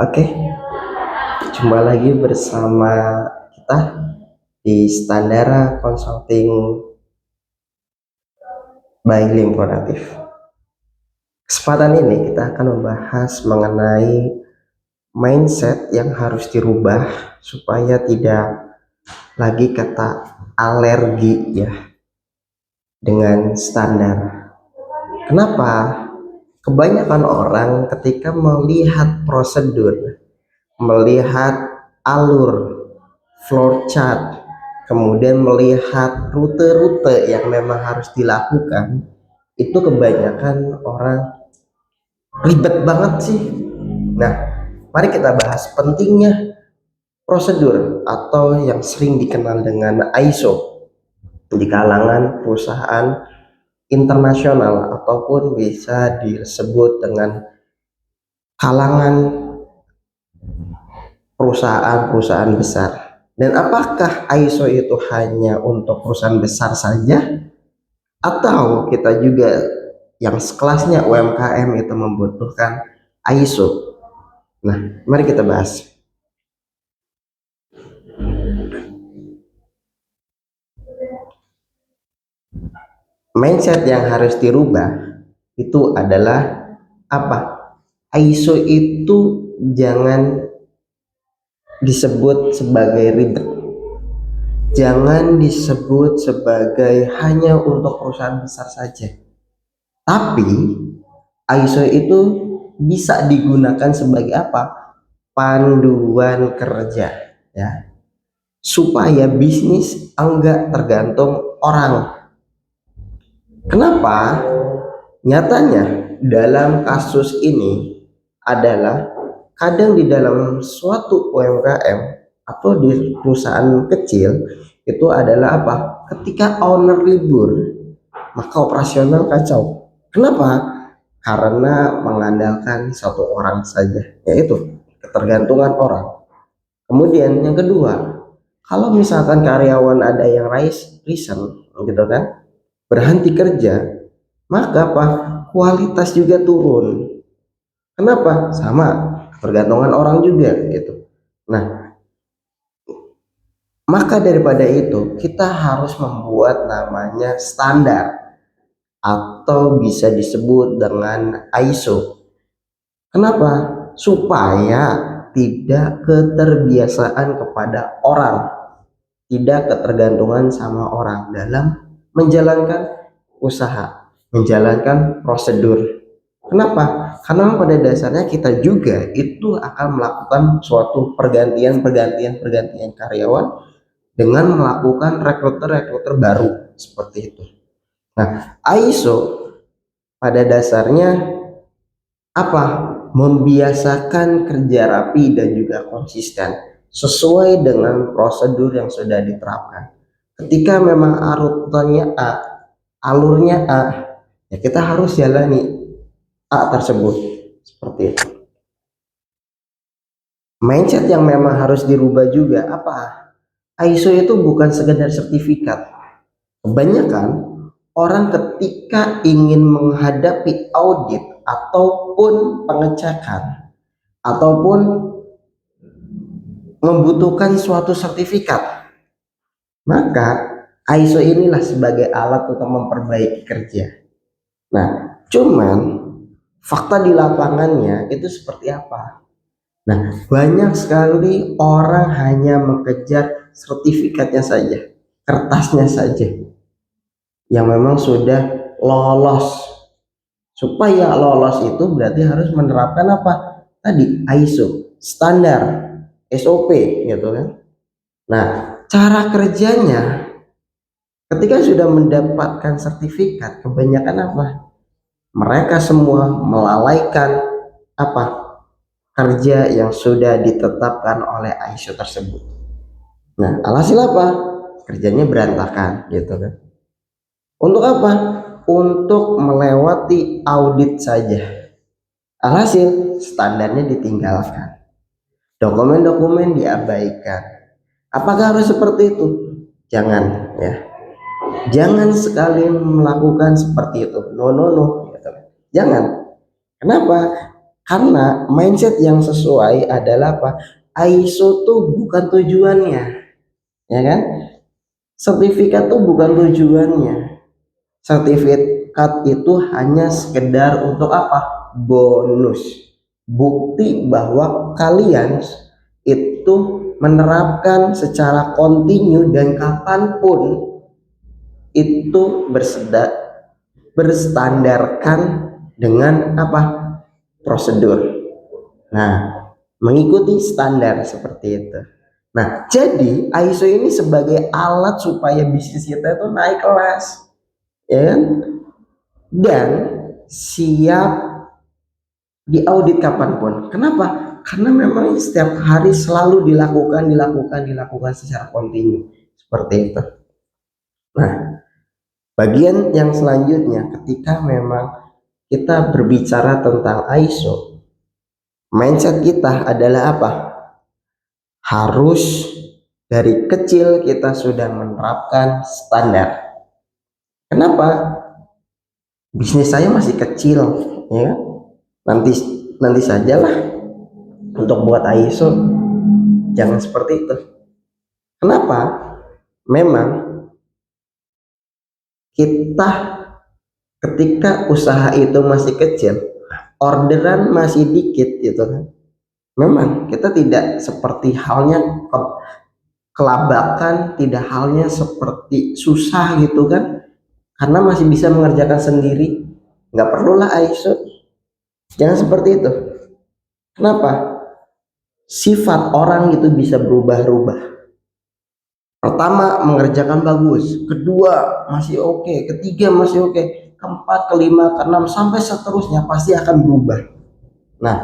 Oke, jumpa lagi bersama kita di Standara Consulting by Lim Produktif. Kesempatan ini kita akan membahas mengenai mindset yang harus dirubah supaya tidak lagi kata alergi ya dengan standar. Kenapa? Kebanyakan orang ketika melihat prosedur, melihat alur, floor chart, kemudian melihat rute-rute yang memang harus dilakukan, itu kebanyakan orang ribet banget sih. Nah, mari kita bahas pentingnya prosedur atau yang sering dikenal dengan ISO di kalangan perusahaan internasional ataupun bisa disebut dengan kalangan perusahaan-perusahaan besar. Dan apakah ISO itu hanya untuk perusahaan besar saja atau kita juga yang sekelasnya UMKM itu membutuhkan ISO? Nah, mari kita bahas. Mindset yang harus dirubah itu adalah apa? ISO itu jangan disebut sebagai ribet, jangan disebut sebagai hanya untuk perusahaan besar saja, tapi ISO itu bisa digunakan sebagai apa? Panduan kerja ya, supaya bisnis enggak tergantung orang. Kenapa? Nyatanya dalam kasus ini adalah kadang di dalam suatu UMKM atau di perusahaan kecil itu adalah apa? Ketika owner libur, maka operasional kacau. Kenapa? Karena mengandalkan satu orang saja, yaitu ketergantungan orang. Kemudian yang kedua, kalau misalkan karyawan ada yang resign gitu kan, berhenti kerja, maka apa? Kualitas juga turun. Kenapa? Sama, ketergantungan orang juga gitu. Nah, maka daripada itu kita harus membuat namanya standar atau bisa disebut dengan ISO. Kenapa? Supaya tidak keterbiasaan kepada orang, tidak ketergantungan sama orang dalam menjalankan usaha, menjalankan prosedur. Kenapa? Karena pada dasarnya kita juga itu akan melakukan suatu pergantian karyawan dengan melakukan rekruter baru seperti itu. Nah, ISO pada dasarnya apa? Membiasakan kerja rapi dan juga konsisten sesuai dengan prosedur yang sudah diterapkan. Ketika memang alurnya A, ya kita harus jalani A tersebut seperti itu. Mindset yang memang harus dirubah juga apa? ISO itu bukan sekedar sertifikat. Kebanyakan orang ketika ingin menghadapi audit ataupun pengecekan ataupun membutuhkan suatu sertifikat, maka ISO inilah sebagai alat untuk memperbaiki kerja. Nah, cuman fakta di lapangannya itu seperti apa? Nah, banyak sekali orang hanya mengejar sertifikatnya saja, kertasnya saja, yang memang sudah lolos. Supaya lolos itu berarti harus menerapkan apa? Tadi ISO, standar, SOP gitu kan. Nah, cara kerjanya ketika sudah mendapatkan sertifikat, kebanyakan apa? Mereka semua melalaikan apa? Kerja yang sudah ditetapkan oleh ISO tersebut. Nah, alhasil apa? Kerjanya berantakan gitu kan. Untuk apa? Untuk melewati audit saja. Alhasil standarnya ditinggalkan, dokumen-dokumen diabaikan. Apakah harus seperti itu? Jangan ya. Jangan sekali melakukan seperti itu. No. Gitu. Jangan. Kenapa? Karena mindset yang sesuai adalah apa? ISO tuh bukan tujuannya, ya kan? Sertifikat tuh bukan tujuannya. Sertifikat itu hanya sekedar untuk apa? Bonus. Bukti bahwa kalian itu menerapkan secara kontinu dan kapanpun itu berstandarkan dengan apa? Prosedur. Nah, mengikuti standar seperti itu. Nah, jadi ISO ini sebagai alat supaya bisnis kita itu naik kelas, ya kan? Dan siap diaudit kapanpun. Kenapa? Karena memang setiap hari selalu dilakukan secara kontinu seperti itu. Nah, bagian yang selanjutnya ketika memang kita berbicara tentang ISO, mindset kita adalah apa? Harus dari kecil kita sudah menerapkan standar. Kenapa? Bisnis saya masih kecil, ya. Nanti nanti sajalah untuk buat ISO. Jangan seperti itu. Kenapa? Memang kita ketika usaha itu masih kecil, orderan masih dikit gitu kan. Memang kita tidak seperti halnya kelabakan, tidak halnya seperti susah gitu kan, karena masih bisa mengerjakan sendiri, nggak perlulah ISO. Jangan seperti itu. Kenapa? Sifat orang itu bisa berubah-ubah. Pertama mengerjakan bagus, kedua masih oke, ketiga masih oke, keempat, kelima, keenam sampai seterusnya pasti akan berubah. Nah,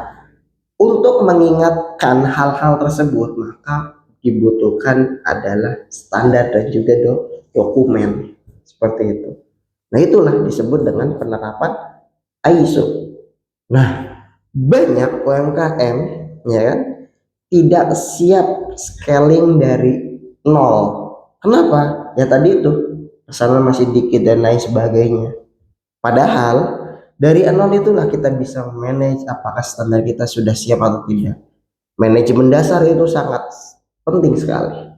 untuk mengingatkan hal-hal tersebut maka dibutuhkan adalah standar dan juga dokumen seperti itu. Nah, itulah disebut dengan penerapan ISO. Nah, banyak UMKM, ya kan, tidak siap scaling dari nol. Kenapa? Ya tadi itu pesanan masih dikit dan lain sebagainya. Padahal dari nol itulah kita bisa manage apakah standar kita sudah siap atau tidak. Manajemen dasar itu sangat penting sekali.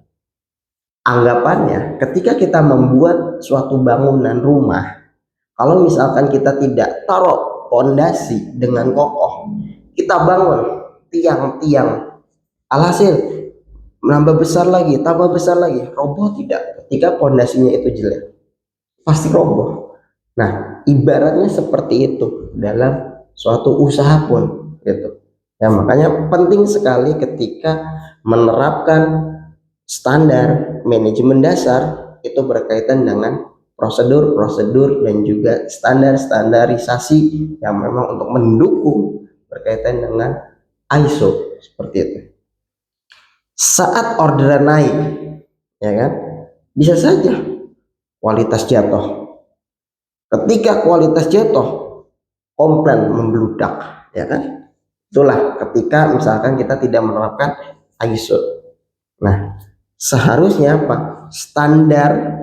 Anggapannya ketika kita membuat suatu bangunan rumah, kalau misalkan kita tidak taruh pondasi dengan kokoh, kita bangun tiang-tiang, alhasil menambah besar lagi, tambah besar lagi, roboh tidak ketika pondasinya itu jelek, pasti roboh. Nah, ibaratnya seperti itu dalam suatu usaha pun gitu. Ya, makanya penting sekali ketika menerapkan standar manajemen dasar itu berkaitan dengan prosedur-prosedur dan juga standar-standarisasi yang memang untuk mendukung berkaitan dengan ISO seperti itu. Saat orderan naik, ya kan, bisa saja kualitas jatuh. Ketika kualitas jatuh, komplain membludak, ya kan. Itulah ketika misalkan kita tidak menerapkan ISO. Nah, seharusnya apa? Standar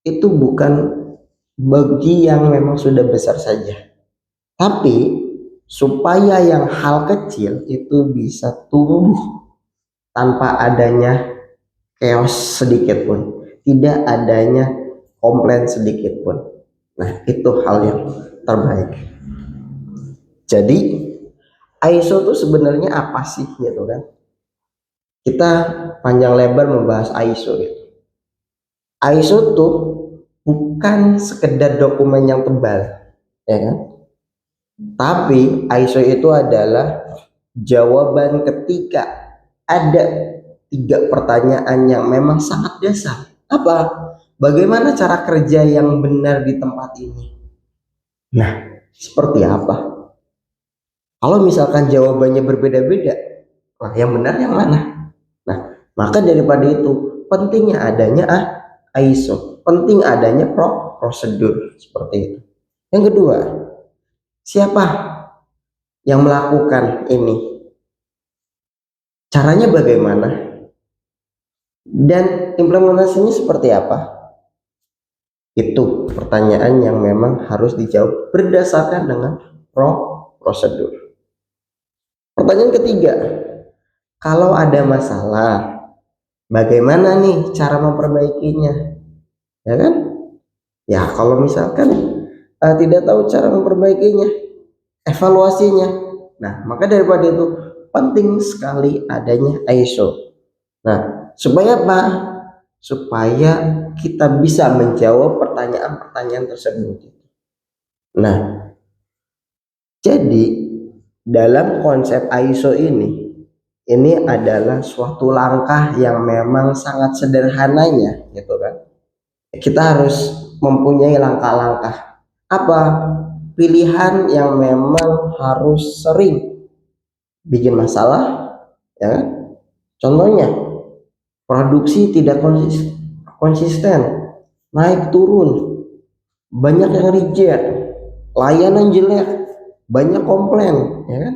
itu bukan bagi yang memang sudah besar saja, tapi supaya yang hal kecil itu bisa tumbuh tanpa adanya chaos sedikit pun, tidak adanya komplain sedikit pun. Nah, itu hal yang terbaik. Jadi ISO itu sebenarnya apa sih gitu kan? Kita panjang lebar membahas ISO gitu. ISO tuh bukan sekedar dokumen yang tebal, ya kan? Tapi ISO itu adalah jawaban ketika ada 3 pertanyaan yang memang sangat dasar. Apa? Bagaimana cara kerja yang benar di tempat ini? Nah, seperti apa? Kalau misalkan jawabannya berbeda-beda, nah yang benar yang mana? Nah, maka daripada itu pentingnya adanya ISO, penting adanya prosedur seperti itu. Yang kedua, siapa yang melakukan ini? Caranya bagaimana? Dan implementasinya seperti apa? Itu pertanyaan yang memang harus dijawab berdasarkan dengan prosedur. Pertanyaan ketiga, kalau ada masalah, bagaimana nih cara memperbaikinya? Ya kan? Ya kalau misalkan tidak tahu cara memperbaikinya, evaluasinya. Nah, maka daripada itu penting sekali adanya ISO. Nah, supaya apa? Supaya kita bisa menjawab pertanyaan-pertanyaan tersebut. Nah, jadi dalam konsep ISO ini adalah suatu langkah yang memang sangat sederhananya, gitu kan. Kita harus mempunyai langkah-langkah apa? Pilihan yang memang harus sering bikin masalah, ya kan? Contohnya, produksi tidak konsisten, naik turun, banyak yang reject, layanan jelek, banyak komplain, ya kan?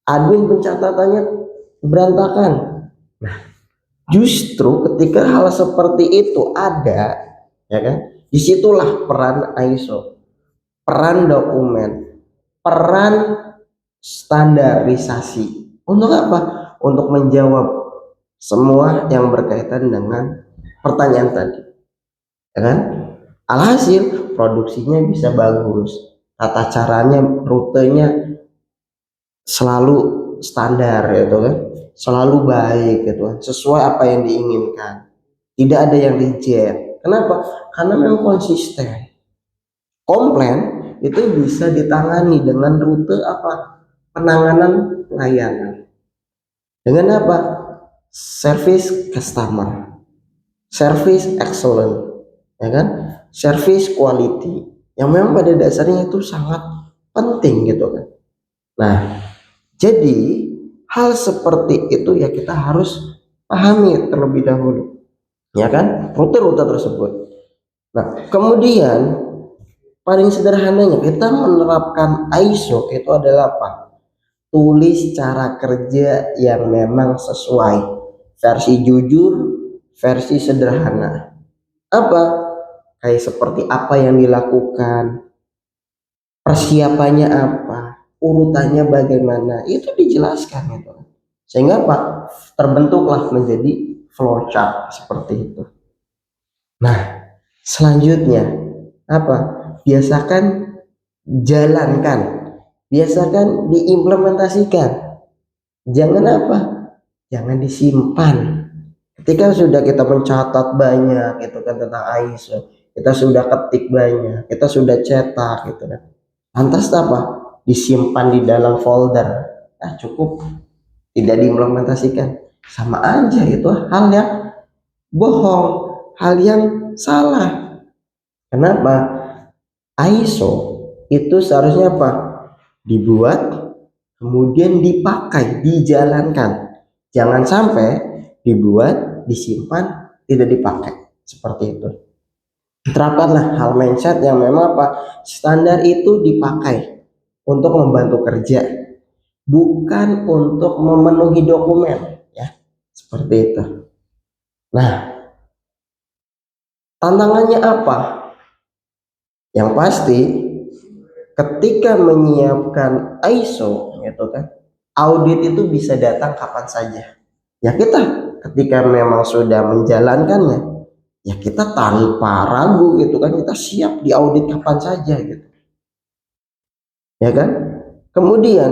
Admin pencatatannya berantakan. Nah, justru ketika hal seperti itu ada, ya kan? Disitulah peran ISO, peran dokumen, peran standarisasi. Untuk apa? Untuk menjawab semua yang berkaitan dengan pertanyaan tadi, ya kan? Alhasil produksinya bisa bagus, tata caranya, rutenya selalu standar, gitu kan, selalu baik, gitu kan, sesuai apa yang diinginkan, tidak ada yang reject. Kenapa? Karena memang konsisten. Komplain itu bisa ditangani dengan rute apa? Penanganan layanan. Dengan apa? Service customer, service excellent, ya kan? Service quality, yang memang pada dasarnya itu sangat penting, gitu kan. Nah, jadi hal seperti itu ya kita harus pahami terlebih dahulu, ya kan, rute-rute tersebut. Nah, kemudian paling sederhananya kita menerapkan ISO itu adalah apa? Tulis cara kerja yang memang sesuai, versi jujur, versi sederhana. Apa? Kayak seperti apa yang dilakukan, persiapannya apa, urutannya bagaimana, itu dijelaskan itu. Sehingga apa? Terbentuklah menjadi flowchart seperti itu. Nah, selanjutnya apa? Biasakan jalankan, biasakan diimplementasikan. Jangan apa? Jangan disimpan. Ketika sudah kita mencatat banyak gitu kan tentang ISO, kita sudah ketik banyak, kita sudah cetak gitu kan. Lantas apa? Disimpan di dalam folder. Nah, cukup, tidak diimplementasikan. Sama aja, itu hal yang bohong, hal yang salah. Kenapa? ISO itu seharusnya apa? Dibuat, kemudian dipakai, dijalankan. Jangan sampai dibuat, disimpan, tidak dipakai. Seperti itu. Terapkanlah hal mindset yang memang apa? Standar itu dipakai untuk membantu kerja, bukan untuk memenuhi dokumen, ya. Seperti itu. Nah, tantangannya apa? Yang pasti ketika menyiapkan ISO, gitu kan, audit itu bisa datang kapan saja. Ya kita ketika memang sudah menjalankannya, ya kita tanpa ragu, gitu kan, kita siap diaudit kapan saja, gitu. Ya kan? Kemudian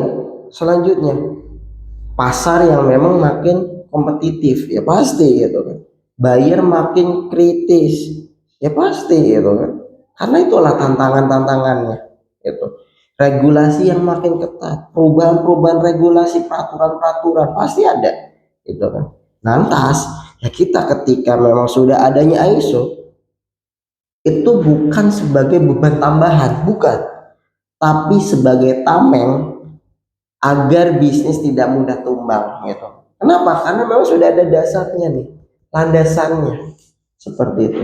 selanjutnya, pasar yang memang makin kompetitif, ya pasti, gitu kan. Buyer makin kritis, ya pasti, gitu kan. Karena itulah tantangan-tantangannya, gitu. Regulasi yang makin ketat, perubahan-perubahan regulasi, peraturan-peraturan pasti ada, gitu kan. Lantas ya kita ketika memang sudah adanya ISO, itu bukan sebagai beban tambahan, bukan, tapi sebagai tameng agar bisnis tidak mudah tumbang, gitu. Kenapa? Karena memang sudah ada dasarnya nih, landasannya, seperti itu.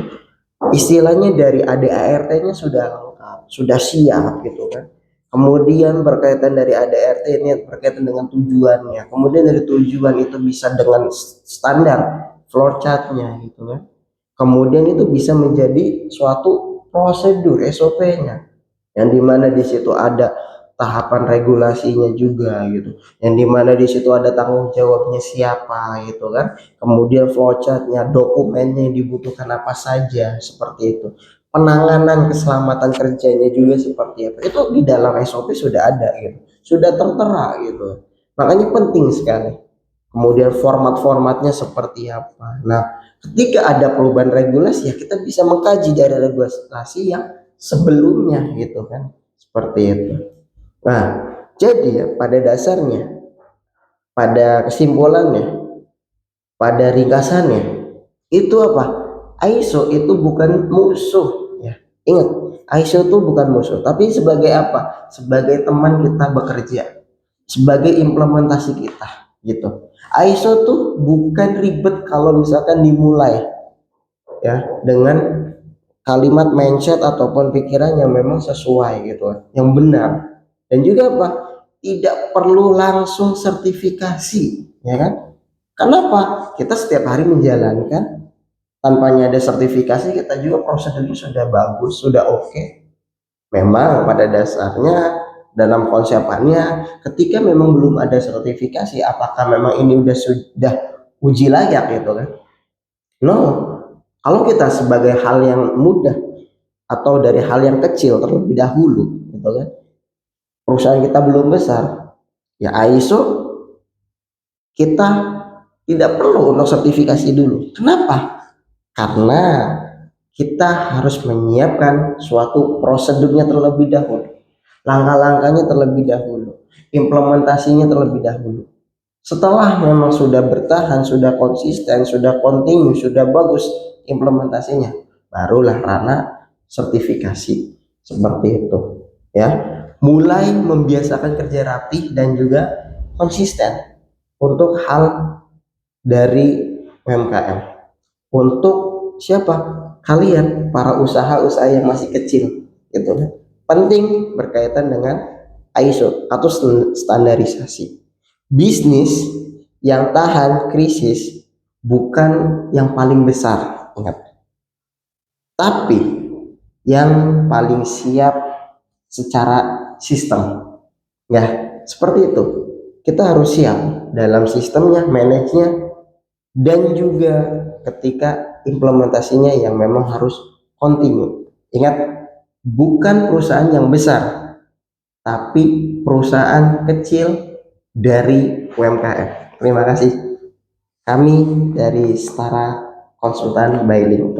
Istilahnya dari ADART-nya sudah lengkap, sudah siap, gitu kan. Kemudian berkaitan dari ADART ini berkaitan dengan tujuannya. Kemudian dari tujuan itu bisa dengan standar flowchart-nya, gitu kan. Kemudian itu bisa menjadi suatu prosedur SOP-nya, yang dimana di situ ada tahapan regulasinya juga gitu, yang dimana di situ ada tanggung jawabnya siapa gitu kan, kemudian flowchartnya, dokumennya yang dibutuhkan apa saja seperti itu, penanganan keselamatan kerjanya juga seperti apa, itu di dalam SOP sudah ada gitu, sudah tertera gitu, makanya penting sekali. Kemudian format-formatnya seperti apa. Nah, ketika ada perubahan regulasi ya kita bisa mengkaji dari regulasi yang sebelumnya gitu kan. Seperti itu. Nah, jadi ya pada dasarnya, pada kesimpulannya, pada ringkasannya, itu apa? ISO itu bukan musuh ya. Ingat, ISO itu bukan musuh, tapi sebagai apa? Sebagai teman kita bekerja, sebagai implementasi kita gitu. ISO tuh bukan ribet kalau misalkan dimulai ya dengan kalimat mindset ataupun pikiran yang memang sesuai gitu, yang benar. Dan juga apa? Tidak perlu langsung sertifikasi, ya kan? Kenapa? Kita setiap hari menjalankan tanpanya ada sertifikasi, kita juga prosedurnya sudah bagus, sudah oke. Memang pada dasarnya dalam konsepannya ketika memang belum ada sertifikasi, apakah memang ini sudah uji layak gitu kan? No. Kalau kita sebagai hal yang mudah atau dari hal yang kecil terlebih dahulu gitu kan, perusahaan kita belum besar, ya ISO kita tidak perlu untuk sertifikasi dulu. Kenapa? Karena kita harus menyiapkan suatu prosedurnya terlebih dahulu, langkah-langkahnya terlebih dahulu, implementasinya terlebih dahulu. Setelah memang sudah bertahan, sudah konsisten, sudah kontinu, sudah bagus implementasinya, barulah ranah sertifikasi seperti itu ya. Mulai membiasakan kerja rapi dan juga konsisten untuk hal dari UMKM. Untuk siapa? Kalian para usaha-usaha yang masih kecil gitu kan. Penting berkaitan dengan ISO atau standarisasi. Bisnis yang tahan krisis bukan yang paling besar, ingat, tapi yang paling siap secara sistem. Ya, seperti itu. Kita harus siap dalam sistemnya, manajenya, dan juga ketika implementasinya yang memang harus kontinu. Ingat, bukan perusahaan yang besar, tapi perusahaan kecil dari UMKM. Terima kasih. Kami dari Setara Konsultan by Link.